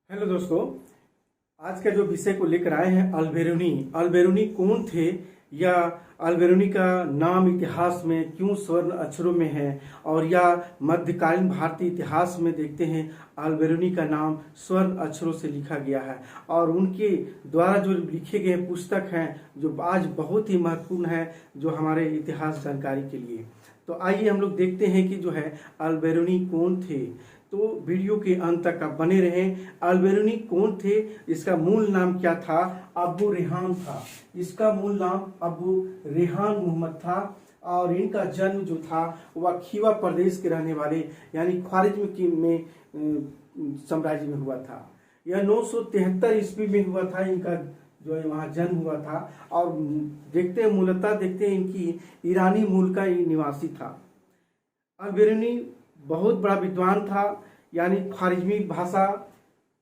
Hello दोस्तों, आज का जो विषय को लेकर आए हैं अल्बेरुनी। अल्बेरुनी कौन थे या अल्बेरुनी का नाम इतिहास में क्यों स्वर्ण अक्षरों में है, और या मध्यकालीन भारतीय इतिहास में देखते हैं अल्बेरुनी का नाम स्वर्ण अक्षरों से लिखा गया है, और उनके द्वारा जो लिखे गए पुस्तक हैं जो आज बहुत ही महत्वपूर्ण है जो हमारे इतिहास जानकारी के लिए। तो आइए हम लोग देखते हैं कि जो है अल्बेरुनी कौन थे। तो वीडियो के अंत तक आप बने रहें। अल्बेरुनी कौन थे, इसका मूल नाम क्या था? अबू रेहान था। इसका मूल नाम अबू रेहान मोहम्मद था, और इनका जन्म जो था वह खीवा प्रदेश के रहने वाले यानी ख्वारिज्म में साम्राज्य में हुआ था। यह 973 ईस्वी में हुआ था, इनका जो है वहाँ जन्म हुआ था। और मूलतः देखते हैं इनकी ईरानी मूल का निवासी था। अल्बेरुनी बहुत बड़ा विद्वान था, यानी ख्वारिज्मी भाषा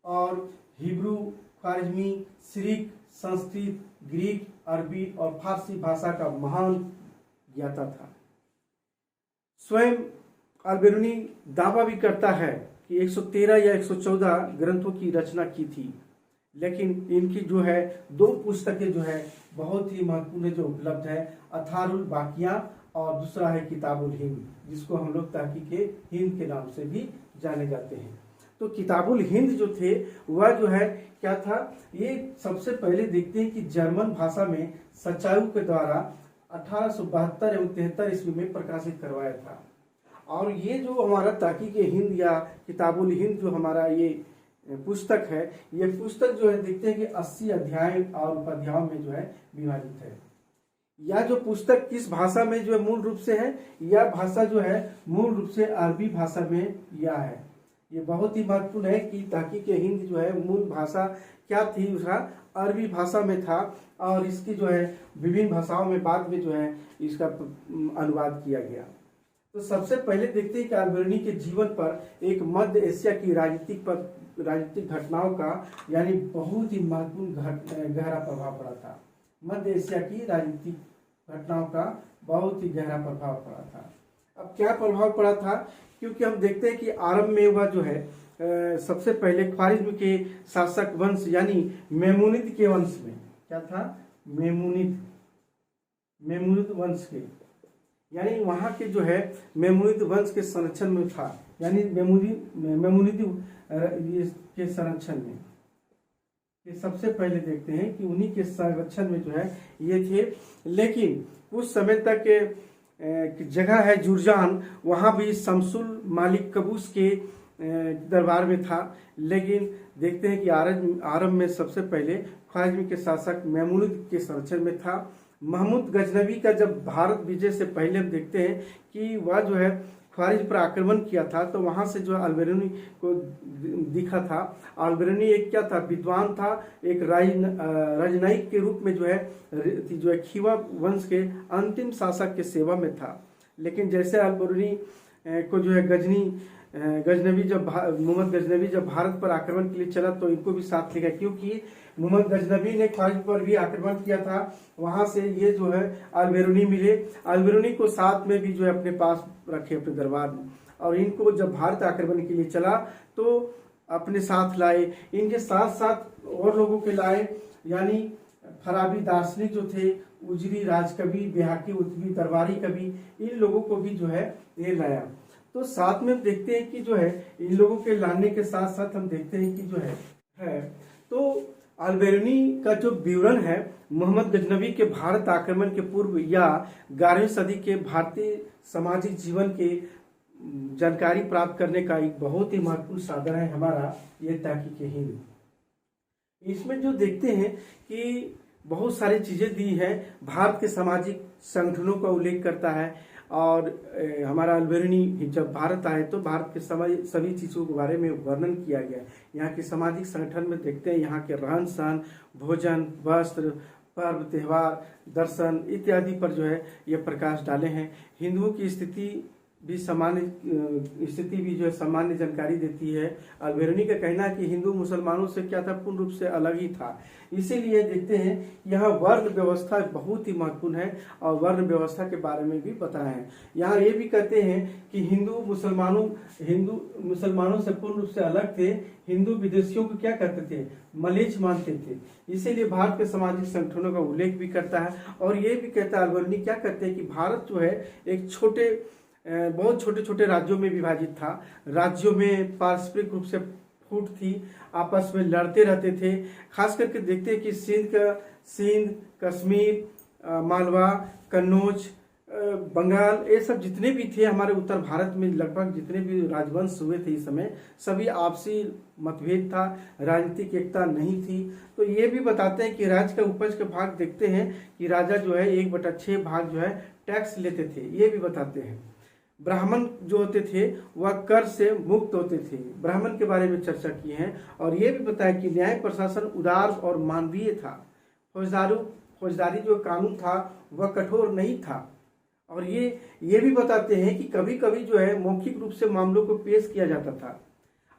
और हिब्रू, ख्वारिज्मी, सिरिक, संस्कृत, ग्रीक, अरबी और फारसी भाषा का महान ज्ञाता था। स्वयं अल्बेरुनी दावा भी करता है कि 113 या 114 ग्रंथों की रचना की थी, लेकिन इनकी जो है 2 पुस्तकें जो है बहुत ही महत्वपूर्ण जो उपलब्ध है, अथारुल बाकियां और दूसरा है किताबुल हिंद, जिसको हम लोग तहकीके हिंद के नाम से भी जाने जाते हैं। तो किताबुल हिंद जो थे वह जो है क्या था, ये सबसे पहले देखते हैं कि जर्मन भाषा में सचाऊ के द्वारा 1872 एवं 73 ईस्वी में प्रकाशित करवाया था। और ये जो हमारा तहकीके हिंद या किताबुल हिंद जो हमारा ये पुस्तक है, ये पुस्तक जो है देखते हैं कि 80 अध्याय और उपाध्यायों में जो है विभाजित है। यह जो पुस्तक किस भाषा में जो है मूल रूप से है, यह भाषा जो है मूल रूप से अरबी भाषा में यह है। ये बहुत ही महत्वपूर्ण है कि तहकीके हिंद जो है मूल भाषा क्या थी, उसका अरबी भाषा में था, और इसकी जो है विभिन्न भाषाओं में बाद में जो है इसका अनुवाद किया गया। तो सबसे पहले देखते हैं कि अल्बेरुनी के जीवन पर एक मध्य एशिया की राजनीतिक घटनाओं का यानी बहुत ही महत्वपूर्ण गहरा प्रभाव पड़ा था। मध्य एशिया की राजनीतिक घटनाओं का बहुत ही गहरा प्रभाव पड़ा था। अब क्या प्रभाव पड़ा था, क्योंकि हम देखते हैं कि आरंभ में वह जो है सबसे पहले ख्वारिज्म के शासक वंश यानी मेमूनिद के वंश में क्या था, मेमूनिद वंश के, यानी वहाँ के जो है मेमूनिद वंश के संरक्षण में था, यानी मेमूनिद के संरक्षण में। ये सबसे पहले देखते हैं कि उन्हीं के संरक्षण में जो है ये थे। लेकिन कुछ समय तक जगह है जुरजान, वहाँ भी शमसुल मालिक कबूस के दरबार में था। लेकिन देखते हैं कि आरंभ में सबसे पहले ख्वारिज्म के शासक मेमूनिद के संरक्षण में था। महमूद गजनवी का जब भारत विजय से पहले हम देखते हैं कि वह जो है ख्वारिज पर आक्रमण किया था, तो वहां से जो अल्बेरुनी को दिखा था। अल्बेरुनी एक क्या था, विद्वान था, एक राजनयिक के रूप में जो है खीवा वंश के अंतिम शासक के सेवा में था। लेकिन जैसे अल्बेरुनी को जो है मोहम्मद गजनवी जब भारत पर आक्रमण के लिए चला, तो इनको भी साथ ले गया, क्योंकि मोहम्मद गजनवी ने ख्वारिज पर भी आक्रमण किया था। वहां से ये जो है अल्बेरुनी मिले, अल्बेरुनी को साथ में भी जो है अपने पास रखे अपने दरबार में, और इनको जब भारत आक्रमण के लिए चला तो अपने साथ लाए। इनके साथ साथ और लोगों के लाए, यानी फराबी दार्शनिक जो थे, उजरी राजकवि, बेहाकी उतवी दरबारी कवि, इन लोगों को भी जो है ये लाया। तो साथ में देखते हैं कि जो है इन लोगों के लाने के साथ साथ हम देखते हैं कि जो है तो अल्बेरुनी का जो विवरण है मोहम्मद गजनवी के भारत आक्रमण के पूर्व या 11वीं सदी के भारतीय सामाजिक जीवन के जानकारी प्राप्त करने का एक बहुत ही महत्वपूर्ण साधन है हमारा ये तहकीके हिंद। इसमें जो देखते हैं कि बहुत सारी चीजें दी है, भारत के सामाजिक संगठनों का उल्लेख करता है, और हमारा अल्बेरुनी जब भारत आए तो भारत के सभी चीज़ों के बारे में वर्णन किया गया। यहाँ के सामाजिक संगठन में देखते हैं यहाँ के रहन सहन, भोजन, वस्त्र, पर्व त्योहार, दर्शन इत्यादि पर जो है ये प्रकाश डाले हैं। हिंदुओं की स्थिति भी सामान्य स्थिति भी जो है सामान्य जानकारी देती है। अल्बेरुनी का कहना है कि हिंदू मुसलमानों से क्या था, पूर्ण रूप से अलग ही था। इसीलिए देखते हैं यहाँ वर्ण व्यवस्था बहुत ही महत्वपूर्ण है और वर्ण व्यवस्था के बारे में भी बताए हैं। यहाँ ये भी कहते हैं कि हिंदू मुसलमानों से पूर्ण रूप से अलग थे। हिंदू विदेशियों को क्या करते थे, मलेच्छ मानते थे। इसीलिए भारत के सामाजिक संगठनों का उल्लेख भी करता है और ये भी कहता है अल्बेरुनी क्या कहते हैं कि भारत जो है एक बहुत छोटे छोटे राज्यों में विभाजित था। राज्यों में पारस्परिक रूप से फूट थी, आपस में लड़ते रहते थे। खास करके देखते हैं कि सिंध, कश्मीर, मालवा, कन्नौज, बंगाल, ये सब जितने भी थे हमारे उत्तर भारत में, लगभग जितने भी राजवंश हुए थे इस समय, सभी आपसी मतभेद था, राजनीतिक एकता नहीं थी। तो ये भी बताते हैं कि राज्य का उपज का भाग देखते हैं कि राजा जो है 1/6 भाग जो है टैक्स लेते थे, ये भी बताते हैं। ब्राह्मण जो होते थे वह कर से मुक्त होते थे, ब्राह्मण के बारे में चर्चा की है। और ये भी बताया कि न्याय प्रशासन उदार और मानवीय था। फौजदारी जो कानून था वह कठोर नहीं था। और ये भी बताते हैं कि कभी कभी जो है मौखिक रूप से मामलों को पेश किया जाता था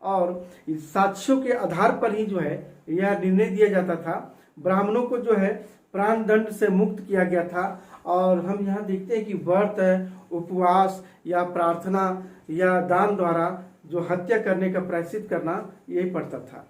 और साक्ष्यों के आधार पर ही जो है यह निर्णय दिया जाता था। ब्राह्मणों को जो है प्राण दंड से मुक्त किया गया था। और हम यहाँ देखते हैं कि व्रत, उपवास या प्रार्थना या दान द्वारा जो हत्या करने का प्रायश्चित करना यही पड़ता था।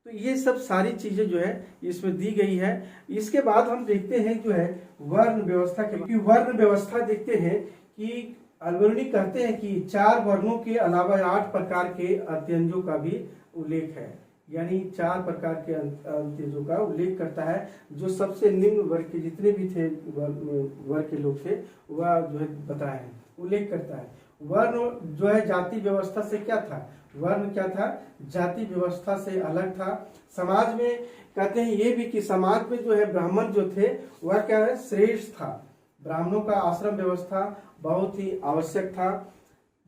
तो ये सब सारी चीजें जो है इसमें दी गई है। इसके बाद हम देखते हैं जो है वर्ण व्यवस्था वर्ण व्यवस्था देखते हैं कि अल्बेरुनी कहते हैं कि 4 वर्णों के अलावा 8 प्रकार के अंत्यजों का भी उल्लेख है। यानी 4 प्रकार के अंत्यजों का उल्लेख करता है। जो सबसे निम्न वर्ग के जितने भी थे वर्ग के लोग थे वह जो है बताया है, उल्लेख करता है। वर्ण जो है जाति व्यवस्था से क्या था, वर्ण क्या था, जाति व्यवस्था से अलग था। समाज में कहते हैं ये भी कि समाज में जो है ब्राह्मण जो थे वह क्या है, श्रेष्ठ था। ब्राह्मणों का आश्रम व्यवस्था बहुत ही आवश्यक था।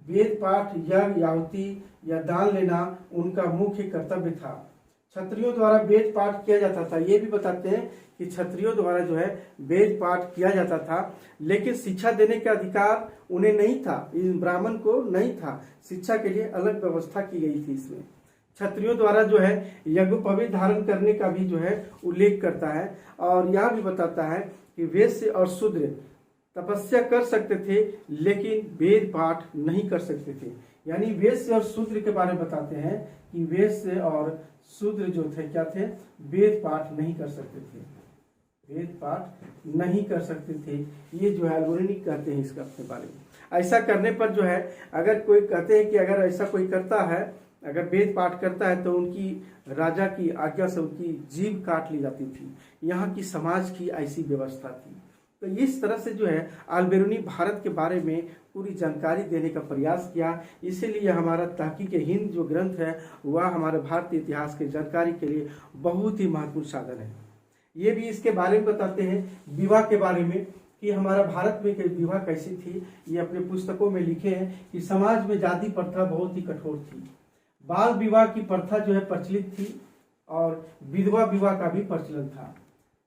वेद पाठ, यज्ञ, आहुति या दान लेना उनका मुख्य कर्तव्य था। क्षत्रियों द्वारा वेद पाठ किया जाता था। ये भी बताते हैं कि क्षत्रियों द्वारा जो है वेद पाठ किया जाता था, लेकिन शिक्षा देने का अधिकार उन्हें नहीं था, ब्राह्मण को नहीं था। शिक्षा के लिए अलग व्यवस्था की गई थी। इसमें क्षत्रियों द्वारा जो है यज्ञोपवीत धारण करने का भी जो है उल्लेख करता है। और यह भी बताता है कि वैश्य और शूद्र तपस्या कर सकते थे लेकिन वेद पाठ नहीं कर सकते थे। यानी वैश्य और शूद्र के बारे में बताते हैं कि वैश्य और शूद्र जो थे क्या थे, वेद पाठ नहीं कर सकते थे, वेद पाठ नहीं कर सकते थे। ये जो है अल्बेरुनी कहते हैं इसका अपने बारे में। ऐसा करने पर जो है अगर कोई कहते हैं कि अगर ऐसा कोई करता है, अगर वेद पाठ करता है तो उनकी राजा की आज्ञा से उनकी जीभ काट ली जाती थी। यहाँ की समाज की ऐसी व्यवस्था थी। तो इस तरह से जो है अल्बेरुनी भारत के बारे में पूरी जानकारी देने का प्रयास किया। इसीलिए हमारा तहकीक हिंद जो ग्रंथ है वह हमारे भारतीय इतिहास की जानकारी के लिए बहुत ही महत्वपूर्ण साधन है। ये भी इसके बारे में बताते हैं, विवाह के बारे में कि हमारा भारत में विवाह कैसी थी। ये अपने पुस्तकों में लिखे हैं कि समाज में जाति प्रथा बहुत ही कठोर थी। बाल विवाह की प्रथा जो है प्रचलित थी और विधवा विवाह का भी प्रचलन था।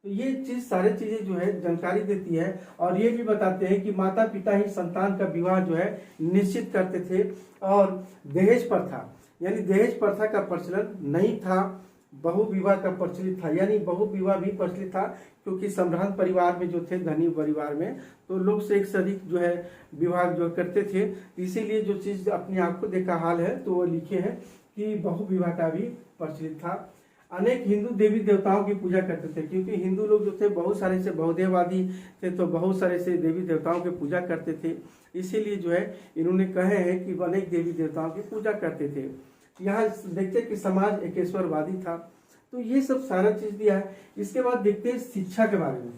तो ये चीज सारे चीजें जो है जानकारी देती है। और ये भी बताते हैं कि माता पिता ही संतान का विवाह जो है निश्चित करते थे। और दहेज प्रथा, यानी दहेज प्रथा का प्रचलन नहीं था, बहु विवाह का प्रचलित था। यानी बहु विवाह भी प्रचलित था क्योंकि सम्भ्रांत परिवार में जो थे, धनी परिवार में, तो लोग से एक से अधिक जो है विवाह जो करते थे। इसीलिए जो चीज अपनी आंखों देखा हाल है तो वो लिखे हैं कि बहु विवाह का भी प्रचलित था। अनेक हिंदू देवी देवताओं की पूजा करते थे क्योंकि हिंदू लोग जो थे बहुत सारे से बहुदेववादी थे, तो बहुत सारे से देवी देवताओं की पूजा करते थे। इसीलिए जो है इन्होंने कहे हैं कि अनेक देवी देवताओं की पूजा करते थे। यहाँ देखते कि समाज एकेश्वरवादी था। तो ये सब सारा चीज दिया है। इसके बाद देखते हैं शिक्षा के बारे में।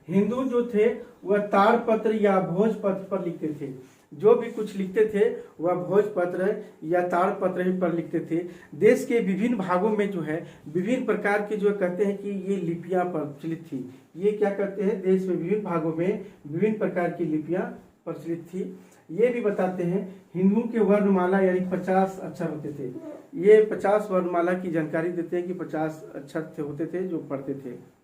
हिंदू जो थे वह ताड़पत्र या भोजपत्र पर लिखते थे। जो भी कुछ लिखते थे वह भोजपत्र या ताड़पत्र ही पर लिखते थे। देश के विभिन्न भागों में जो है विभिन्न प्रकार के जो कहते हैं कि ये लिपियां प्रचलित थी। ये क्या कहते हैं, देश में विभिन्न भागों में विभिन्न प्रकार की लिपियां प्रचलित थी। ये भी बताते हैं हिंदुओं के वर्णमाला यानी 50 अक्षर होते थे। ये 50 वर्णमाला की जानकारी देते हैं कि 50 अक्षर होते थे जो पढ़ते थे।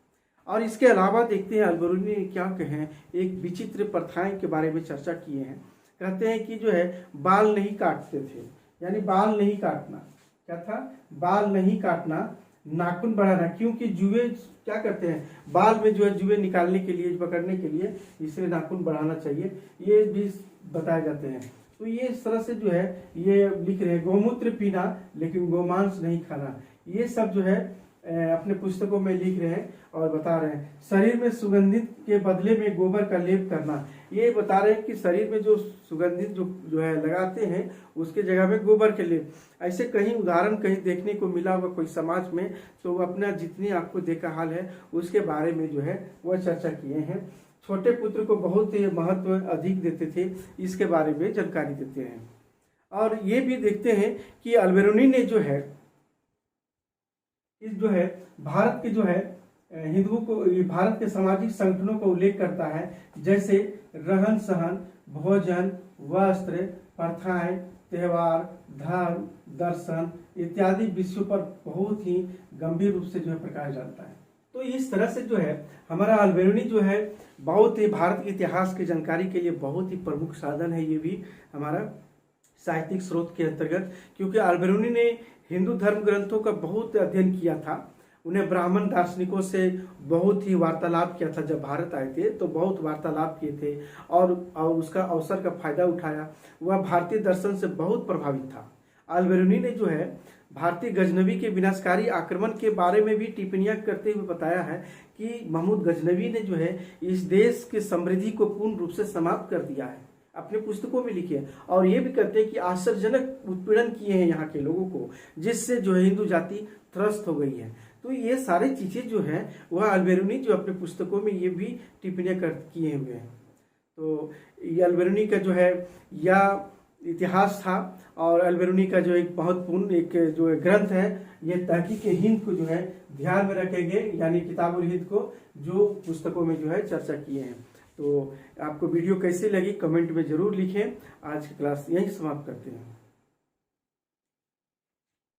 और इसके अलावा देखते हैं अल्बेरुनी ने क्या कहे, एक विचित्र प्रथाएं के बारे में चर्चा किए हैं। कहते हैं कि जो है बाल नहीं काटते थे, यानी बाल नहीं काटना क्या था, बाल नहीं काटना, नाखून बढ़ाना, क्योंकि जुए क्या करते हैं बाल में जो है जुए निकालने के लिए, पकड़ने के लिए, इसलिए नाखून बढ़ाना चाहिए, ये भी बताए जाते हैं। तो ये इस तरह से जो है ये लिख रहे हैं, गौमूत्र पीना लेकिन गोमांस नहीं खाना, ये सब जो है अपने पुस्तकों में लिख रहे हैं और बता रहे हैं। शरीर में सुगंधित के बदले में गोबर का लेप करना, ये बता रहे हैं कि शरीर में जो सुगंधित जो है लगाते हैं उसके जगह में गोबर के लेप। ऐसे कहीं उदाहरण कहीं देखने को मिला होगा कोई समाज में, तो अपना जितनी आपको देखा हाल है उसके बारे में जो है वह चर्चा किए हैं। छोटे पुत्र को बहुत ही महत्व अधिक देते थे, इसके बारे में जानकारी देते हैं। और ये भी देखते हैं कि अल्बेरुनी ने जो है इस जो है भारत के जो है हिंदुओं को, भारत के सामाजिक संगठनों को उल्लेख करता है, जैसे रहन सहन, भोजन, वस्त्र, प्रथाएं, त्योहार, धर्म, दर्शन इत्यादि विषयों पर बहुत ही गंभीर रूप से जो है प्रकाश डालता है। तो इस तरह से जो है हमारा अल्बेरुनी जो है बहुत ही भारत के इतिहास की जानकारी के लिए बहुत ही प्रमुख साधन है, ये भी हमारा साहित्यिक स्रोत के अंतर्गत, क्योंकि अल्बेरुनी ने हिंदू धर्म ग्रंथों का बहुत अध्ययन किया था, उन्हें ब्राह्मण दार्शनिकों से बहुत ही वार्तालाप किया था, जब भारत आए थे तो बहुत वार्तालाप किए थे और उसका अवसर का फायदा उठाया। वह भारतीय दर्शन से बहुत प्रभावित था। अल्बेरुनी ने जो है भारतीय गजनवी के विनाशकारी आक्रमण के बारे में भी टिप्पणियां करते हुए बताया है कि महमूद गजनवी ने जो है इस देश की समृद्धि को पूर्ण रूप से समाप्त कर दिया है, अपने पुस्तकों में लिखे हैं। और ये भी कहते हैं कि आश्चर्यजनक उत्पीड़न किए हैं यहाँ के लोगों को, जिससे जो है हिंदू जाति त्रस्त हो गई है। तो ये सारी चीजें जो है वह अल्बेरुनी जो अपने पुस्तकों में ये भी टिप्पणियां किए हुए हैं। तो ये अल्बेरुनी का जो है यह इतिहास था, और अल्बेरुनी का जो एक महत्वपूर्ण एक जो ग्रंथ है, ये तहकीक हिंद को जो है ध्यान में रखेंगे, यानी किताबुल हिंद को जो पुस्तकों में जो है चर्चा किए हैं। तो आपको वीडियो कैसी लगी कमेंट में जरूर लिखें। आज की क्लास यहीं समाप्त करते हैं।